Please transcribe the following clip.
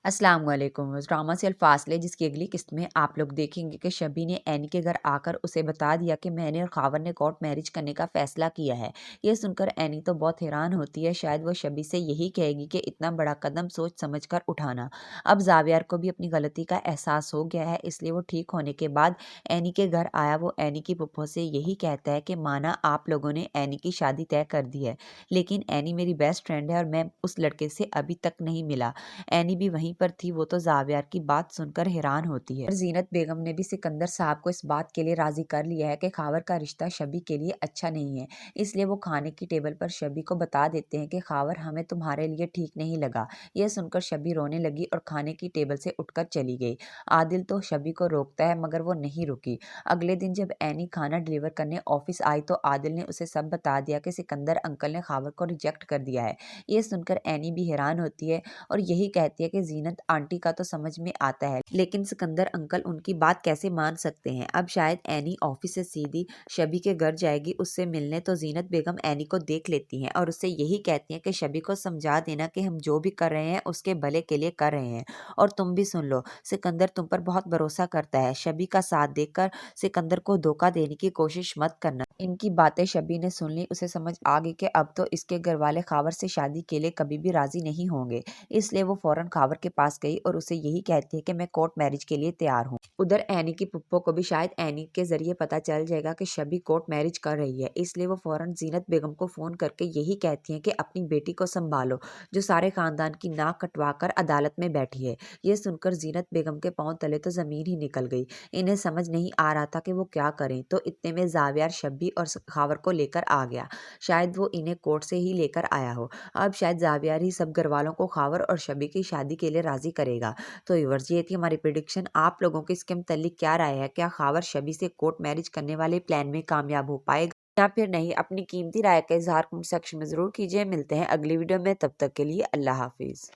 अस्सलाम वालेकुम। ड्रामा से अल्फासले जिसकी अगली किस्त में आप लोग देखेंगे कि शबी ने एनी के घर आकर उसे बता दिया कि मैंने और खावर ने कोर्ट मैरिज करने का फैसला किया है। ये सुनकर एनी तो बहुत हैरान होती है। शायद वो शबी से यही कहेगी कि इतना बड़ा कदम सोच समझ कर उठाना। अब जावियर को भी अपनी गलती का एहसास हो गया है, इसलिए वो ठीक होने के बाद एनी के घर आया। वो एनी की पुप्पो से यही कहता है कि माना आप लोगों ने एनी की शादी तय कर दी है, लेकिन एनी मेरी बेस्ट फ्रेंड है और मैं उस लड़के से अभी तक नहीं मिला। एनी भी वहीं पर थी। वो तो जावियर की बात सुनकर हैरान होती है और जीनत बेगम ने भी सिकंदर साहब को इस बात के लिए राजी कर लिया है कि खावर का रिश्ता शबी के लिए अच्छा नहीं है। इसलिए वो खाने की टेबल पर शबी को बता देते हैं कि खावर हमें तुम्हारे लिए ठीक नहीं लगा। यह सुनकर शबी रोने लगी और खाने की टेबल से उठकर चली गई। आदिल तो शबी को रोकता है मगर वो नहीं रुकी। अगले दिन जब एनी खाना डिलीवर करने ऑफिस आई तो आदिल ने उसे सब बता दिया कि सिकंदर अंकल ने खावर को रिजेक्ट कर दिया है। ये सुनकर एनी भी हैरान होती है और यही कहती है कि जीनत आंटी का तो समझ में आता है, लेकिन सिकंदर अंकल उनकी बात कैसे मान सकते हैं। अब शायद एनी ऑफिस से सीधी शबी के घर जाएगी उससे मिलने, तो जीनत बेगम एनी को देख लेती हैं और उससे यही कहती हैं कि शबी को समझा देना कि हम जो भी कर रहे हैं उसके भले के लिए कर रहे हैं। और तुम भी सुन लो, सिकंदर तुम पर बहुत भरोसा करता है। शबी का साथ देकर सिकंदर को धोखा देने की कोशिश मत करना। इनकी बातें शबी ने सुन ली। उसे समझ आ गई कि अब तो इसके घर वाले खावर से शादी के लिए कभी भी राजी नहीं होंगे। इसलिए वो फौरन खावर के पास गई और उसे यही कहती है कि मैं कोर्ट मैरिज के लिए तैयार हूँ। उधर एनी की पुप्पो को भी शायद एनी के जरिए पता चल जाएगा कि शबी कोर्ट मैरिज कर रही है। इसलिए वो फौरन जीनत बेगम को फोन करके यही कहती है कि अपनी बेटी को संभालो, जो सारे खानदान की नाक कटवा कर अदालत में बैठी है। ये सुनकर जीनत बेगम के पांव तले तो जमीन ही निकल गई। इन्हें समझ नहीं आ रहा था कि वो क्या करें, तो इतने में जावियर शबी और खावर को लेकर आ गया। शायद वो इन्हें कोर्ट से ही लेकर आया हो। अब शायद जावियर ही सब घर वालों को खावर और शबी की शादी के लिए राजी करेगा। तो व्यूअर्स, ये थी हमारी प्रेडिक्शन। आप लोगों की इसके मुताल्लिक क्या राय है? क्या खावर शबी से कोर्ट मैरिज करने वाले प्लान में कामयाब हो पाएगा या फिर नहीं? अपनी कीमती राय का इजहार कमेंट सेक्शन में जरूर कीजिए। मिलते हैं अगली वीडियो में, तब तक के लिए अल्लाह हाफिज।